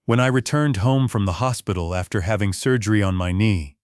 When I returned home from the hospital after having surgery on my knee,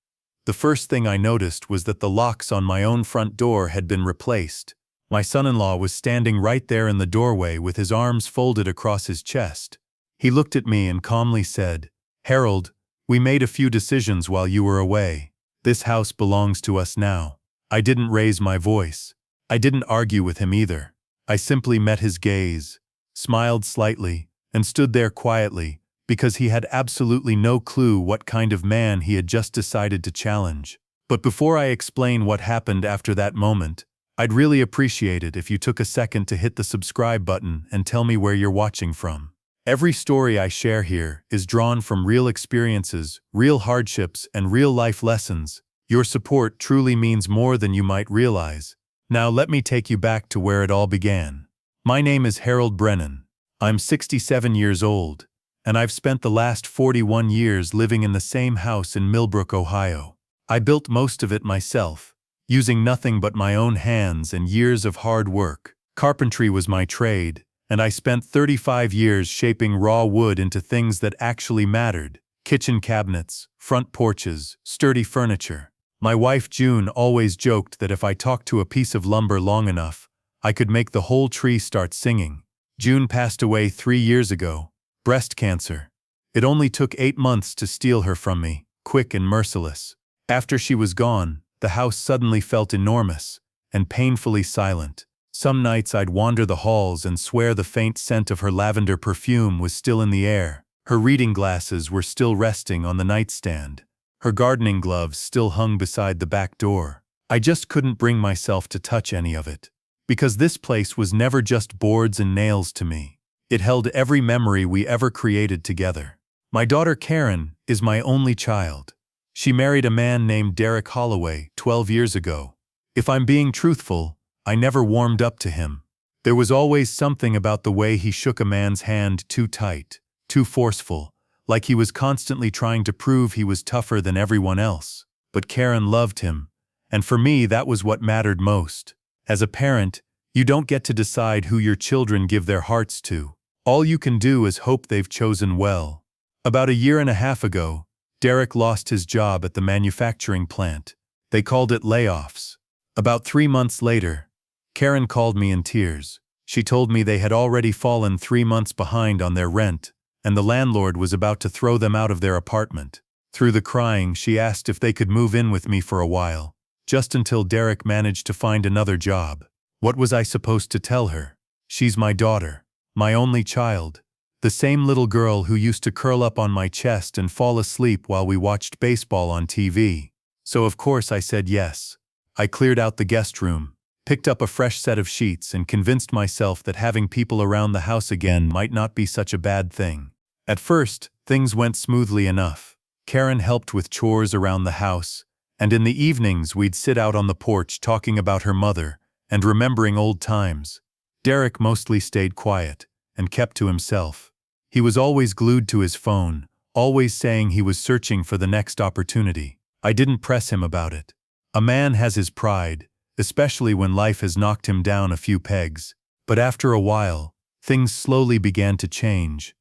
the first thing I noticed was that the locks on my own front door had been replaced. My son-in-law was standing right there in the doorway with his arms folded across his chest. He looked at me and calmly said, "Harold, we made a few decisions while you were away. This house belongs to us now." I didn't raise my voice. I didn't argue with him either. I simply met his gaze, smiled slightly, and stood there quietly, because he had absolutely no clue what kind of man he had just decided to challenge. But before I explain what happened after that moment, I'd really appreciate it if you took a second to hit the subscribe button and tell me where you're watching from. Every story I share here is drawn from real experiences, real hardships, and real-life lessons. Your support truly means more than you might realize. Now let me take you back to where it all began. My name is Harold Brennan. I'm 67 years old, and I've spent the last 41 years living in the same house in Millbrook, Ohio. I built most of it myself, using nothing but my own hands and years of hard work. Carpentry was my trade, and I spent 35 years shaping raw wood into things that actually mattered: kitchen cabinets, front porches, sturdy furniture. My wife June always joked that if I talked to a piece of lumber long enough, I could make the whole tree start singing. June passed away 3 years ago. Breast cancer. It only took 8 months to steal her from me, quick and merciless. After she was gone, the house suddenly felt enormous and painfully silent. Some nights I'd wander the halls and swear the faint scent of her lavender perfume was still in the air. Her reading glasses were still resting on the nightstand. Her gardening gloves still hung beside the back door. I just couldn't bring myself to touch any of it, because this place was never just boards and nails to me. It held every memory we ever created together. My daughter Karen is my only child. She married a man named Derek Holloway 12 years ago. If I'm being truthful, I never warmed up to him. There was always something about the way he shook a man's hand too tight, too forceful, like he was constantly trying to prove he was tougher than everyone else. But Karen loved him, and for me that was what mattered most. As a parent, you don't get to decide who your children give their hearts to. All you can do is hope they've chosen well. About a year and a half ago, Derek lost his job at the manufacturing plant. They called it layoffs. About 3 months later, Karen called me in tears. She told me they had already fallen 3 months behind on their rent, and the landlord was about to throw them out of their apartment. Through the crying, she asked if they could move in with me for a while, just until Derek managed to find another job. What was I supposed to tell her? She's my daughter, my only child, the same little girl who used to curl up on my chest and fall asleep while we watched baseball on TV. So of course I said yes. I cleared out the guest room, picked up a fresh set of sheets, and convinced myself that having people around the house again might not be such a bad thing. At first, things went smoothly enough. Karen helped with chores around the house, and in the evenings we'd sit out on the porch talking about her mother and remembering old times. Derek mostly stayed quiet and kept to himself. He was always glued to his phone, always saying he was searching for the next opportunity. I didn't press him about it. A man has his pride, especially when life has knocked him down a few pegs. But after a while, things slowly began to change.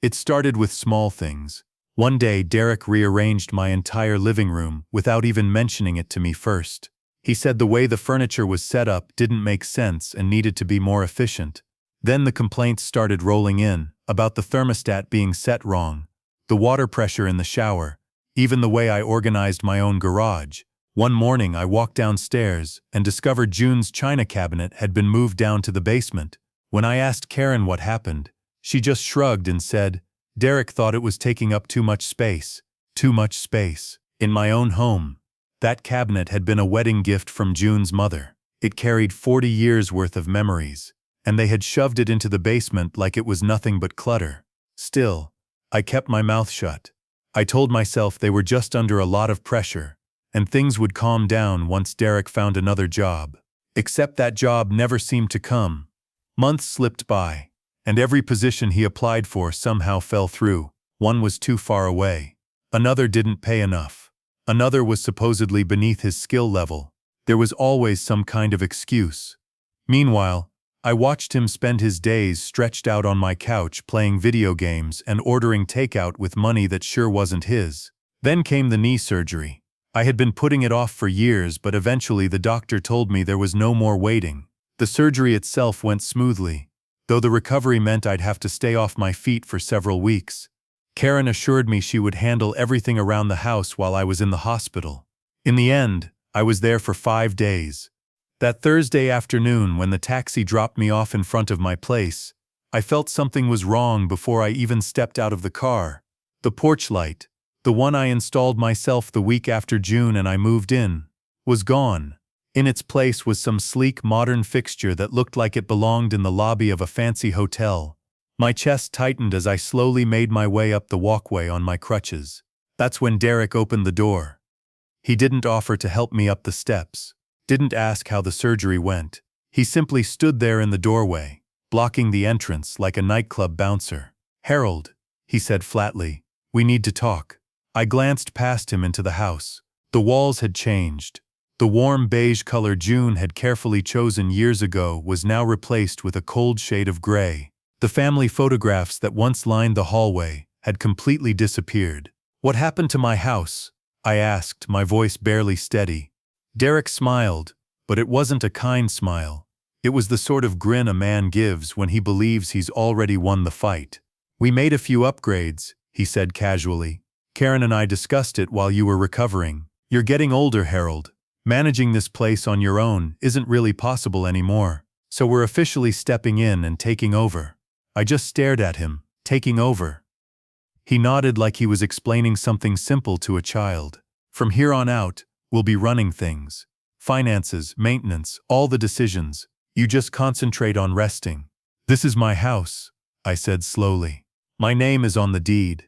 It started with small things. One day, Derek rearranged my entire living room without even mentioning it to me first. He said the way the furniture was set up didn't make sense and needed to be more efficient. Then the complaints started rolling in, about the thermostat being set wrong, the water pressure in the shower, even the way I organized my own garage. One morning I walked downstairs and discovered June's china cabinet had been moved down to the basement. When I asked Karen what happened, she just shrugged and said, "Derek thought it was taking up too much space." Too much space. In my own home, that cabinet had been a wedding gift from June's mother. It carried 40 years' worth of memories, and they had shoved it into the basement like it was nothing but clutter. Still, I kept my mouth shut. I told myself they were just under a lot of pressure, and things would calm down once Derek found another job. Except that job never seemed to come. Months slipped by, and every position he applied for somehow fell through. One was too far away. Another didn't pay enough. Another was supposedly beneath his skill level. There was always some kind of excuse. Meanwhile, I watched him spend his days stretched out on my couch playing video games and ordering takeout with money that sure wasn't his. Then came the knee surgery. I had been putting it off for years, but eventually the doctor told me there was no more waiting. The surgery itself went smoothly, though the recovery meant I'd have to stay off my feet for several weeks. Karen assured me she would handle everything around the house while I was in the hospital. In the end, I was there for 5 days. That Thursday afternoon, when the taxi dropped me off in front of my place, I felt something was wrong before I even stepped out of the car. The porch light, the one I installed myself the week after June and I moved in, was gone. In its place was some sleek modern fixture that looked like it belonged in the lobby of a fancy hotel. My chest tightened as I slowly made my way up the walkway on my crutches. That's when Derek opened the door. He didn't offer to help me up the steps, didn't ask how the surgery went. He simply stood there in the doorway, blocking the entrance like a nightclub bouncer. "Harold," he said flatly, "we need to talk." I glanced past him into the house. The walls had changed. The warm beige color June had carefully chosen years ago was now replaced with a cold shade of gray. The family photographs that once lined the hallway had completely disappeared. "What happened to my house?" I asked, my voice barely steady. Derek smiled, but it wasn't a kind smile. It was the sort of grin a man gives when he believes he's already won the fight. "We made a few upgrades," he said casually. "Karen and I discussed it while you were recovering. You're getting older, Harold. Managing this place on your own isn't really possible anymore. So we're officially stepping in and taking over." I just stared at him. Taking over. He nodded like he was explaining something simple to a child. "From here on out, we'll be running things. Finances, maintenance, all the decisions. You just concentrate on resting." "This is my house," I said slowly. "My name is on the deed."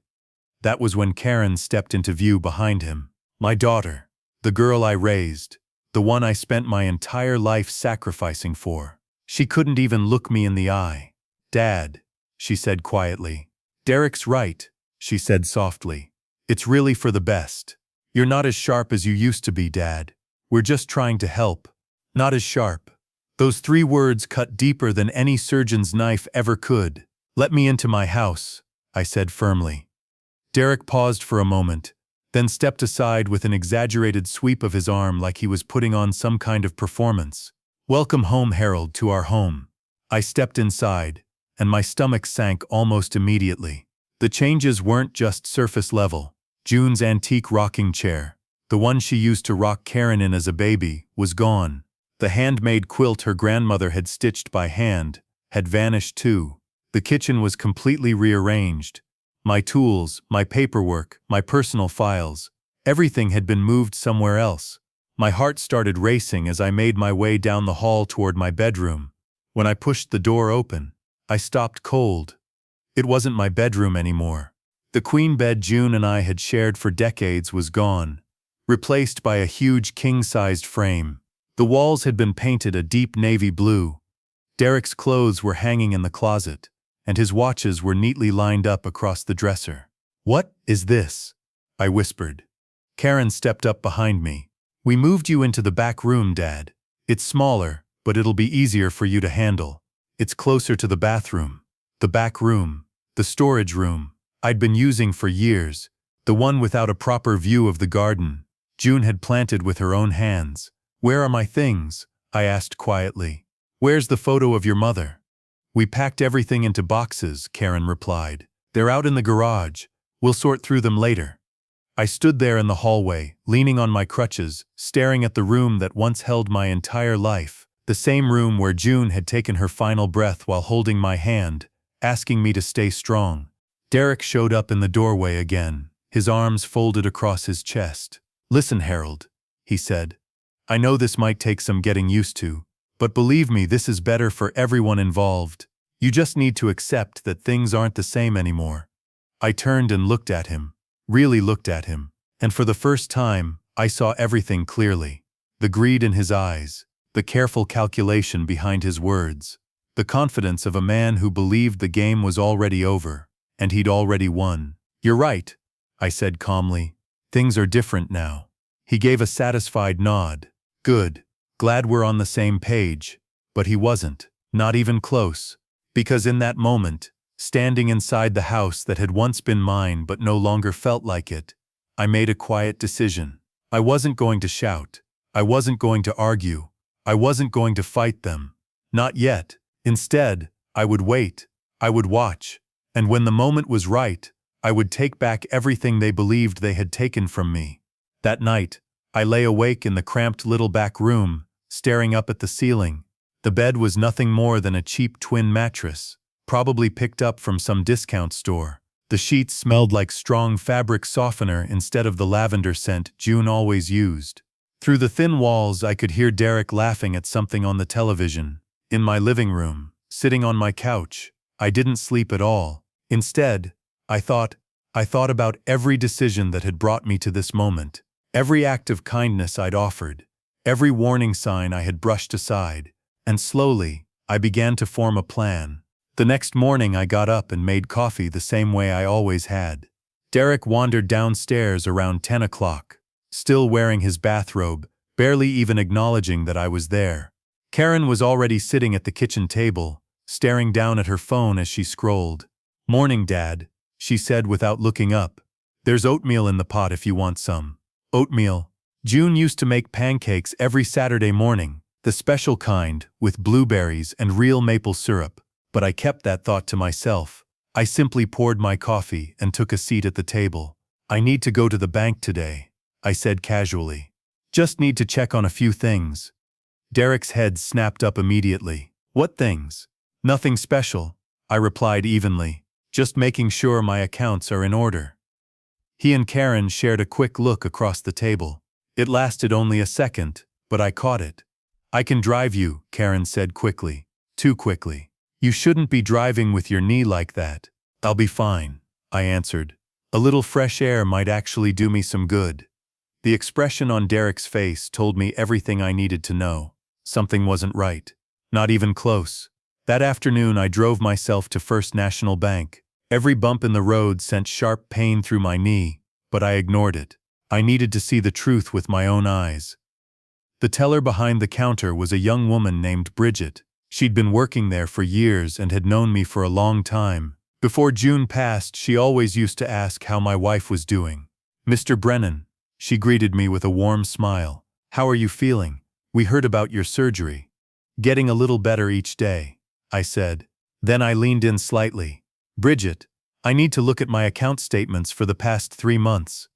That was when Karen stepped into view behind him. My daughter. The girl I raised. The one I spent my entire life sacrificing for. She couldn't even look me in the eye. "Dad," she said quietly. "Derek's right," she said softly. "It's really for the best. You're not as sharp as you used to be, Dad. We're just trying to help." Not as sharp. Those 3 words cut deeper than any surgeon's knife ever could. "Let me into my house," I said firmly. Derek paused for a moment, then stepped aside with an exaggerated sweep of his arm like he was putting on some kind of performance. "Welcome home, Harold, to our home." I stepped inside, and my stomach sank almost immediately. The changes weren't just surface level. June's antique rocking chair, the one she used to rock Karen in as a baby, was gone. The handmade quilt her grandmother had stitched by hand had vanished too. The kitchen was completely rearranged. My tools, my paperwork, my personal files, everything had been moved somewhere else. My heart started racing as I made my way down the hall toward my bedroom. When I pushed the door open, I stopped cold. It wasn't my bedroom anymore. The queen bed June and I had shared for decades was gone, replaced by a huge king-sized frame. The walls had been painted a deep navy blue. Derek's clothes were hanging in the closet, and his watches were neatly lined up across the dresser. "What is this?" I whispered. Karen stepped up behind me. "We moved you into the back room, Dad. It's smaller, but it'll be easier for you to handle. It's closer to the bathroom." The back room, the storage room, I'd been using for years, the one without a proper view of the garden June had planted with her own hands. "Where are my things?" I asked quietly. "Where's the photo of your mother?" "We packed everything into boxes," Karen replied. "They're out in the garage. We'll sort through them later." I stood there in the hallway, leaning on my crutches, staring at the room that once held my entire life, the same room where June had taken her final breath while holding my hand, asking me to stay strong. Derek showed up in the doorway again, his arms folded across his chest. "Listen, Harold," he said. "I know this might take some getting used to, but believe me, this is better for everyone involved. You just need to accept that things aren't the same anymore." I turned and looked at him, really looked at him, and for the first time, I saw everything clearly. The greed in his eyes, the careful calculation behind his words, the confidence of a man who believed the game was already over, and he'd already won. "You're right," I said calmly. "Things are different now." He gave a satisfied nod. "Good. Glad we're on the same page." But he wasn't. Not even close. Because in that moment, standing inside the house that had once been mine but no longer felt like it, I made a quiet decision. I wasn't going to shout. I wasn't going to argue. I wasn't going to fight them. Not yet. Instead, I would wait. I would watch. And when the moment was right, I would take back everything they believed they had taken from me. That night, I lay awake in the cramped little back room, staring up at the ceiling. The bed was nothing more than a cheap twin mattress, probably picked up from some discount store. The sheets smelled like strong fabric softener instead of the lavender scent June always used. Through the thin walls, I could hear Derek laughing at something on the television. In my living room, sitting on my couch, I didn't sleep at all. Instead, I thought about every decision that had brought me to this moment, every act of kindness I'd offered, every warning sign I had brushed aside, and slowly, I began to form a plan. The next morning I got up and made coffee the same way I always had. Derek wandered downstairs around 10 o'clock, still wearing his bathrobe, barely even acknowledging that I was there. Karen was already sitting at the kitchen table, staring down at her phone as she scrolled. "Morning, Dad," she said without looking up. "There's oatmeal in the pot if you want some." Oatmeal. June used to make pancakes every Saturday morning, the special kind, with blueberries and real maple syrup. But I kept that thought to myself. I simply poured my coffee and took a seat at the table. "I need to go to the bank today," I said casually. "Just need to check on a few things." Derek's head snapped up immediately. "What things?" "Nothing special," I replied evenly. "Just making sure my accounts are in order." He and Karen shared a quick look across the table. It lasted only a second, but I caught it. "I can drive you," Karen said quickly. Too quickly. "You shouldn't be driving with your knee like that." "I'll be fine," I answered. "A little fresh air might actually do me some good." The expression on Derek's face told me everything I needed to know. Something wasn't right. Not even close. That afternoon I drove myself to First National Bank. Every bump in the road sent sharp pain through my knee, but I ignored it. I needed to see the truth with my own eyes. The teller behind the counter was a young woman named Bridget. She'd been working there for years and had known me for a long time. Before June passed, she always used to ask how my wife was doing. "Mr. Brennan," she greeted me with a warm smile. "How are you feeling? We heard about your surgery." "Getting a little better each day," I said. Then I leaned in slightly. "Bridget, I need to look at my account statements for the past 3 months.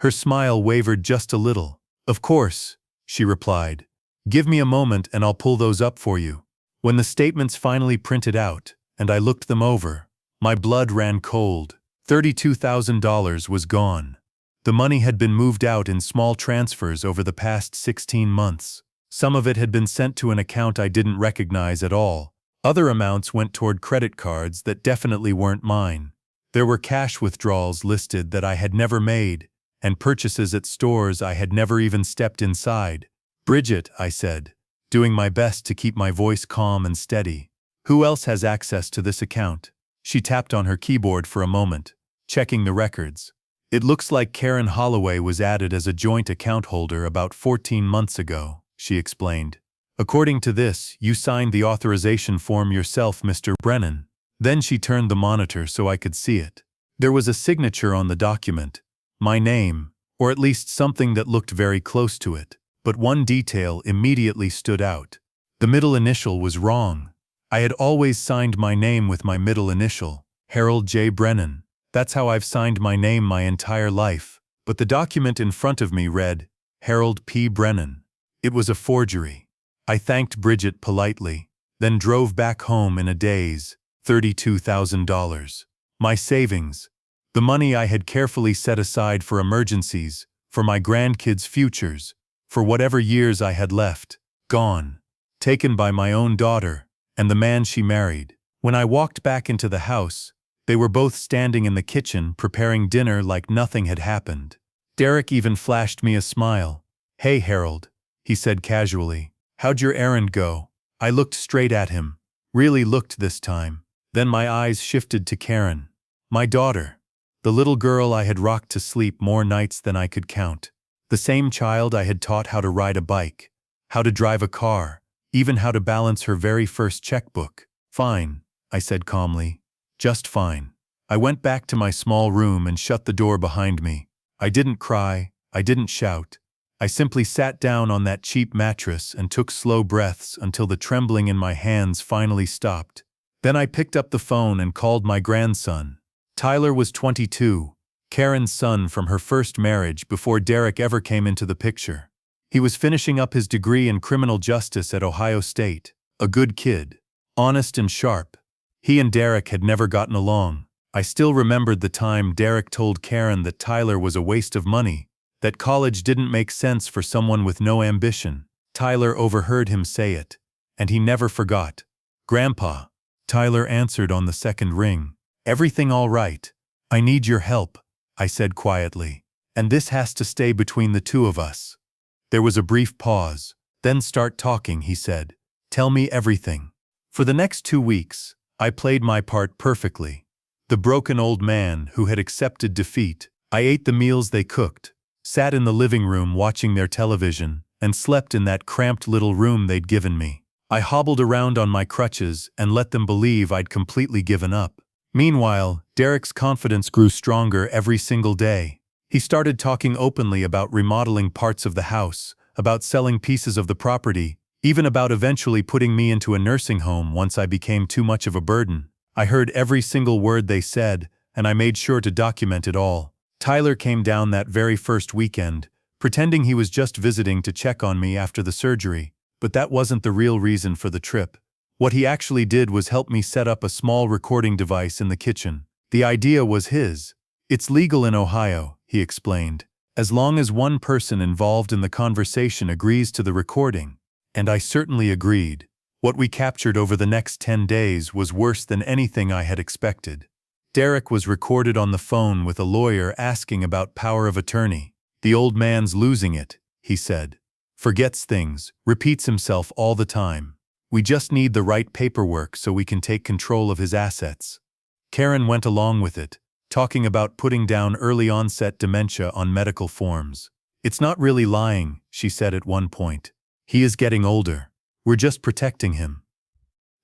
Her smile wavered just a little. "Of course," she replied. "Give me a moment and I'll pull those up for you." When the statements finally printed out, and I looked them over, my blood ran cold. $32,000 was gone. The money had been moved out in small transfers over the past 16 months. Some of it had been sent to an account I didn't recognize at all. Other amounts went toward credit cards that definitely weren't mine. There were cash withdrawals listed that I had never made, and purchases at stores I had never even stepped inside. "Bridget," I said, doing my best to keep my voice calm and steady. "Who else has access to this account?" She tapped on her keyboard for a moment, checking the records. "It looks like Karen Holloway was added as a joint account holder about 14 months ago," she explained. "According to this, you signed the authorization form yourself, Mr. Brennan." Then she turned the monitor so I could see it. There was a signature on the document, my name, or at least something that looked very close to it. But one detail immediately stood out. The middle initial was wrong. I had always signed my name with my middle initial, Harold J. Brennan. That's how I've signed my name my entire life. But the document in front of me read, Harold P. Brennan. It was a forgery. I thanked Bridget politely, then drove back home in a daze. $32,000. My savings. The money I had carefully set aside for emergencies, for my grandkids' futures, for whatever years I had left, gone, taken by my own daughter and the man she married. When I walked back into the house, they were both standing in the kitchen preparing dinner like nothing had happened. Derek even flashed me a smile. "Hey Harold," he said casually. "How'd your errand go?" I looked straight at him, really looked this time. Then my eyes shifted to Karen, my daughter, the little girl I had rocked to sleep more nights than I could count. The same child I had taught how to ride a bike, how to drive a car, even how to balance her very first checkbook. "Fine," I said calmly. "Just fine." I went back to my small room and shut the door behind me. I didn't cry, I didn't shout. I simply sat down on that cheap mattress and took slow breaths until the trembling in my hands finally stopped. Then I picked up the phone and called my grandson. Tyler was 22, Karen's son from her first marriage before Derek ever came into the picture. He was finishing up his degree in criminal justice at Ohio State. A good kid. Honest and sharp. He and Derek had never gotten along. I still remembered the time Derek told Karen that Tyler was a waste of money, that college didn't make sense for someone with no ambition. Tyler overheard him say it, and he never forgot. "Grandpa," Tyler answered on the second ring. "Everything all right? I need your help," I said quietly. "And this has to stay between the two of us." There was a brief pause. "Then start talking," he said. "Tell me everything." For the next 2 weeks, I played my part perfectly. The broken old man who had accepted defeat. I ate the meals they cooked, sat in the living room watching their television, and slept in that cramped little room they'd given me. I hobbled around on my crutches and let them believe I'd completely given up. Meanwhile, Derek's confidence grew stronger every single day. He started talking openly about remodeling parts of the house, about selling pieces of the property, even about eventually putting me into a nursing home once I became too much of a burden. I heard every single word they said, and I made sure to document it all. Tyler came down that very first weekend, pretending he was just visiting to check on me after the surgery, but that wasn't the real reason for the trip. What he actually did was help me set up a small recording device in the kitchen. The idea was his. "It's legal in Ohio," he explained, "as long as one person involved in the conversation agrees to the recording." And I certainly agreed. What we captured over the next 10 days was worse than anything I had expected. Derek was recorded on the phone with a lawyer asking about power of attorney. "The old man's losing it," he said. "Forgets things, repeats himself all the time. We just need the right paperwork so we can take control of his assets." Karen went along with it, talking about putting down early onset dementia on medical forms. "It's not really lying," she said at one point. "He is getting older. We're just protecting him."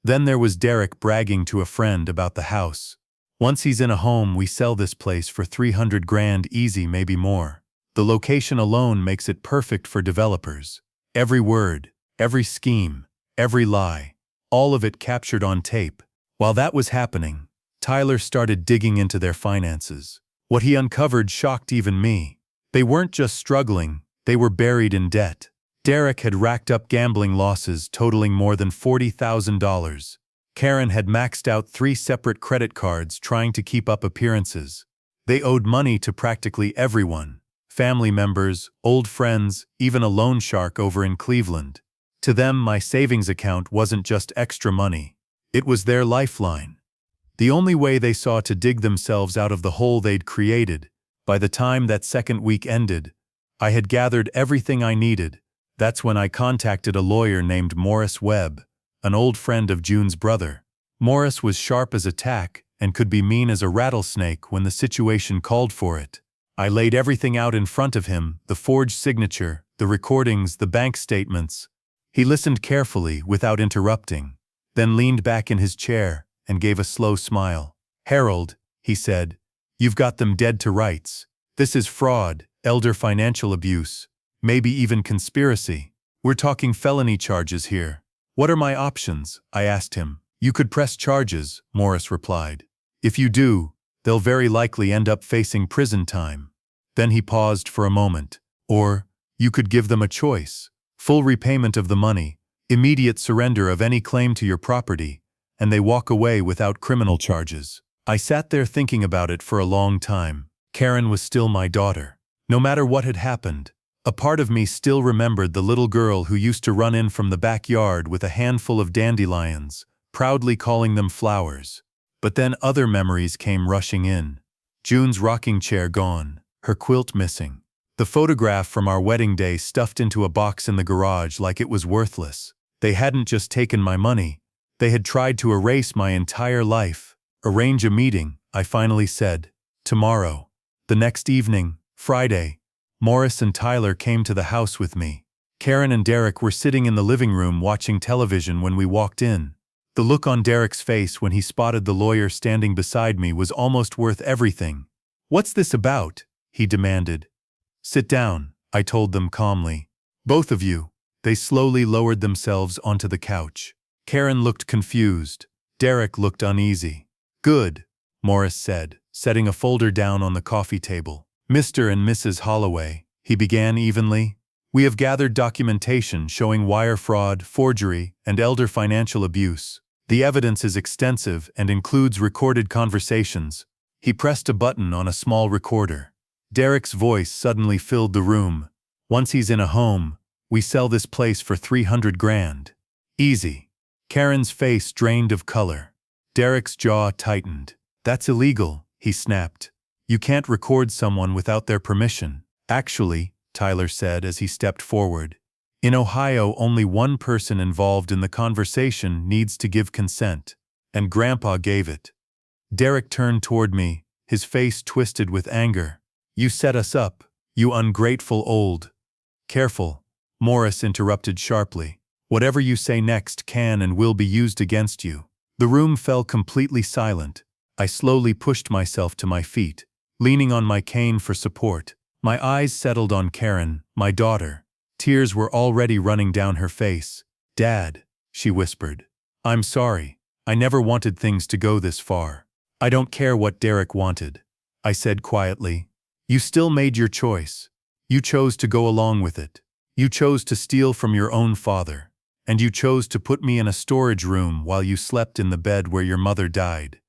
Then there was Derek bragging to a friend about the house. "Once he's in a home, we sell this place for 300 grand easy, maybe more. The location alone makes it perfect for developers. Every word, every scheme, every lie, all of it captured on tape." While that was happening, Tyler started digging into their finances. What he uncovered shocked even me. They weren't just struggling, they were buried in debt. Derek had racked up gambling losses totaling more than $40,000. Karen had maxed out 3 separate credit cards trying to keep up appearances. They owed money to practically everyone. Family members, old friends, even a loan shark over in Cleveland. To them, my savings account wasn't just extra money. It was their lifeline. The only way they saw to dig themselves out of the hole they'd created. By the time that second week ended, I had gathered everything I needed. That's when I contacted a lawyer named Morris Webb, an old friend of June's brother. Morris was sharp as a tack and could be mean as a rattlesnake when the situation called for it. I laid everything out in front of him, the forged signature, the recordings, the bank statements. He listened carefully without interrupting, then leaned back in his chair and gave a slow smile. "Harold," he said, "you've got them dead to rights. This is fraud, elder financial abuse, maybe even conspiracy. We're talking felony charges here." "What are my options?" I asked him. "You could press charges," Morris replied. "If you do, they'll very likely end up facing prison time." Then he paused for a moment. "Or, you could give them a choice. Full repayment of the money, immediate surrender of any claim to your property, and they walk away without criminal charges." I sat there thinking about it for a long time. Karen was still my daughter. No matter what had happened, a part of me still remembered the little girl who used to run in from the backyard with a handful of dandelions, proudly calling them flowers. But then other memories came rushing in. June's rocking chair gone, her quilt missing. The photograph from our wedding day stuffed into a box in the garage like it was worthless. They hadn't just taken my money, they had tried to erase my entire life. "Arrange a meeting," I finally said. "Tomorrow." The next evening, Friday, Morris and Tyler came to the house with me. Karen and Derek were sitting in the living room watching television when we walked in. The look on Derek's face when he spotted the lawyer standing beside me was almost worth everything. "What's this about?" he demanded. "Sit down," I told them calmly. "Both of you." They slowly lowered themselves onto the couch. Karen looked confused. Derek looked uneasy. "Good," Morris said, setting a folder down on the coffee table. "Mr. and Mrs. Holloway," he began evenly, "we have gathered documentation showing wire fraud, forgery, and elder financial abuse. The evidence is extensive and includes recorded conversations." He pressed a button on a small recorder. Derek's voice suddenly filled the room. "Once he's in a home, we sell this place for 300 grand. Easy." Karen's face drained of color. Derek's jaw tightened. "That's illegal," he snapped. "You can't record someone without their permission." "Actually," Tyler said as he stepped forward, "in Ohio only one person involved in the conversation needs to give consent. And Grandpa gave it." Derek turned toward me, his face twisted with anger. "You set us up, you ungrateful old—" "Careful," Morris interrupted sharply. "Whatever you say next can and will be used against you." The room fell completely silent. I slowly pushed myself to my feet, leaning on my cane for support. My eyes settled on Karen, my daughter. Tears were already running down her face. "Dad," she whispered, "I'm sorry. I never wanted things to go this far." "I don't care what Derek wanted," I said quietly. "You still made your choice. You chose to go along with it. You chose to steal from your own father. And you chose to put me in a storage room while you slept in the bed where your mother died."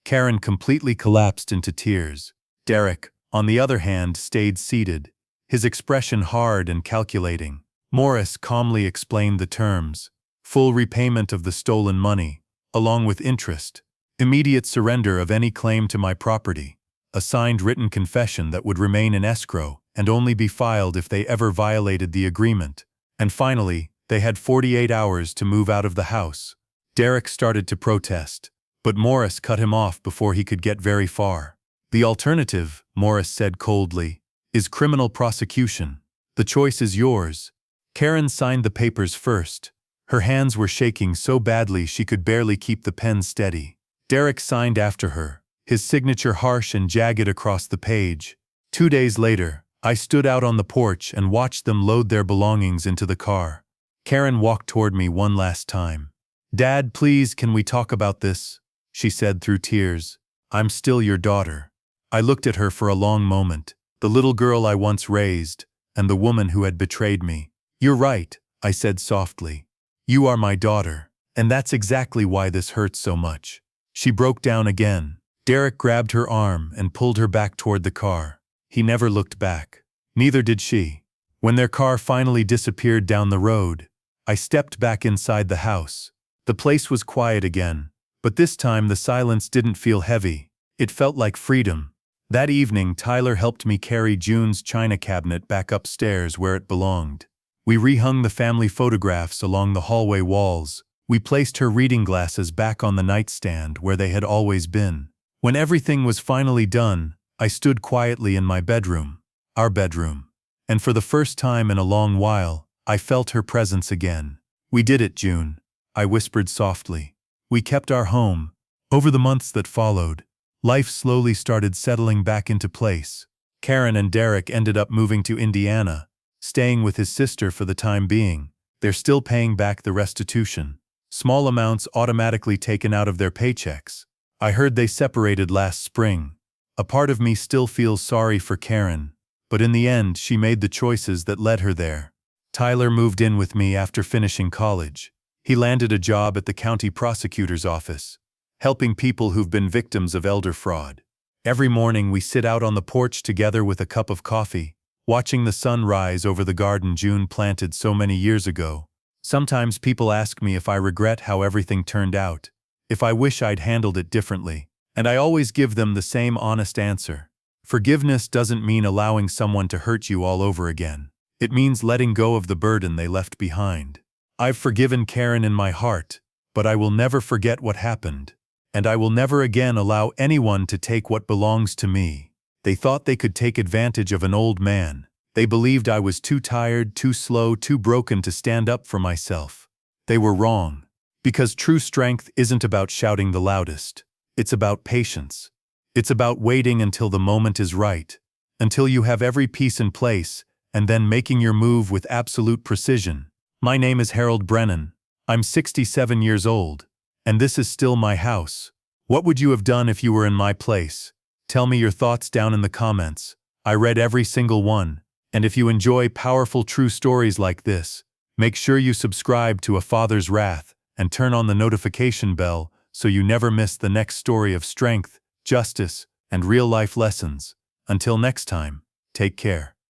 Karen completely collapsed into tears. Derek, on the other hand, stayed seated, his expression hard and calculating. Morris calmly explained the terms: full repayment of the stolen money, along with interest, immediate surrender of any claim to my property, a signed written confession that would remain in escrow and only be filed if they ever violated the agreement, and finally, they had 48 hours to move out of the house. Derek started to protest, but Morris cut him off before he could get very far. "The alternative," Morris said coldly, "is criminal prosecution. The choice is yours." Karen signed the papers first. Her hands were shaking so badly she could barely keep the pen steady. Derek signed after her, his signature harsh and jagged across the page. 2 days later, I stood out on the porch and watched them load their belongings into the car. Karen walked toward me one last time. "Dad, please, can we talk about this?" she said through tears. "I'm still your daughter." I looked at her for a long moment, the little girl I once raised, and the woman who had betrayed me. "You're right," I said softly. "You are my daughter, and that's exactly why this hurts so much." She broke down again. Derek grabbed her arm and pulled her back toward the car. He never looked back. Neither did she. When their car finally disappeared down the road, I stepped back inside the house. The place was quiet again, but this time the silence didn't feel heavy. It felt like freedom. That evening, Tyler helped me carry June's china cabinet back upstairs where it belonged. We rehung the family photographs along the hallway walls. We placed her reading glasses back on the nightstand where they had always been. When everything was finally done, I stood quietly in my bedroom, our bedroom. And for the first time in a long while, I felt her presence again. "We did it, June," I whispered softly. "We kept our home." Over the months that followed, life slowly started settling back into place. Karen and Derek ended up moving to Indiana, staying with his sister for the time being. They're still paying back the restitution. Small amounts automatically taken out of their paychecks. I heard they separated last spring. A part of me still feels sorry for Karen, but in the end she made the choices that led her there. Tyler moved in with me after finishing college. He landed a job at the county prosecutor's office, helping people who've been victims of elder fraud. Every morning we sit out on the porch together with a cup of coffee, watching the sun rise over the garden June planted so many years ago. Sometimes people ask me if I regret how everything turned out, if I wish I'd handled it differently, and I always give them the same honest answer. Forgiveness doesn't mean allowing someone to hurt you all over again. It means letting go of the burden they left behind. I've forgiven Karen in my heart, but I will never forget what happened. And I will never again allow anyone to take what belongs to me. They thought they could take advantage of an old man, They believed I was too tired, too slow, too broken to stand up for myself. They were wrong. Because true strength isn't about shouting the loudest. It's about patience. It's about waiting until the moment is right, until you have every piece in place, and then making your move with absolute precision. My name is Harold Brennan. I'm 67 years old, and this is still my house. What would you have done if you were in my place? Tell me your thoughts down in the comments. I read every single one, and if you enjoy powerful true stories like this, make sure you subscribe to A Father's Wrath and turn on the notification bell so you never miss the next story of strength, justice, and real-life lessons. Until next time, take care.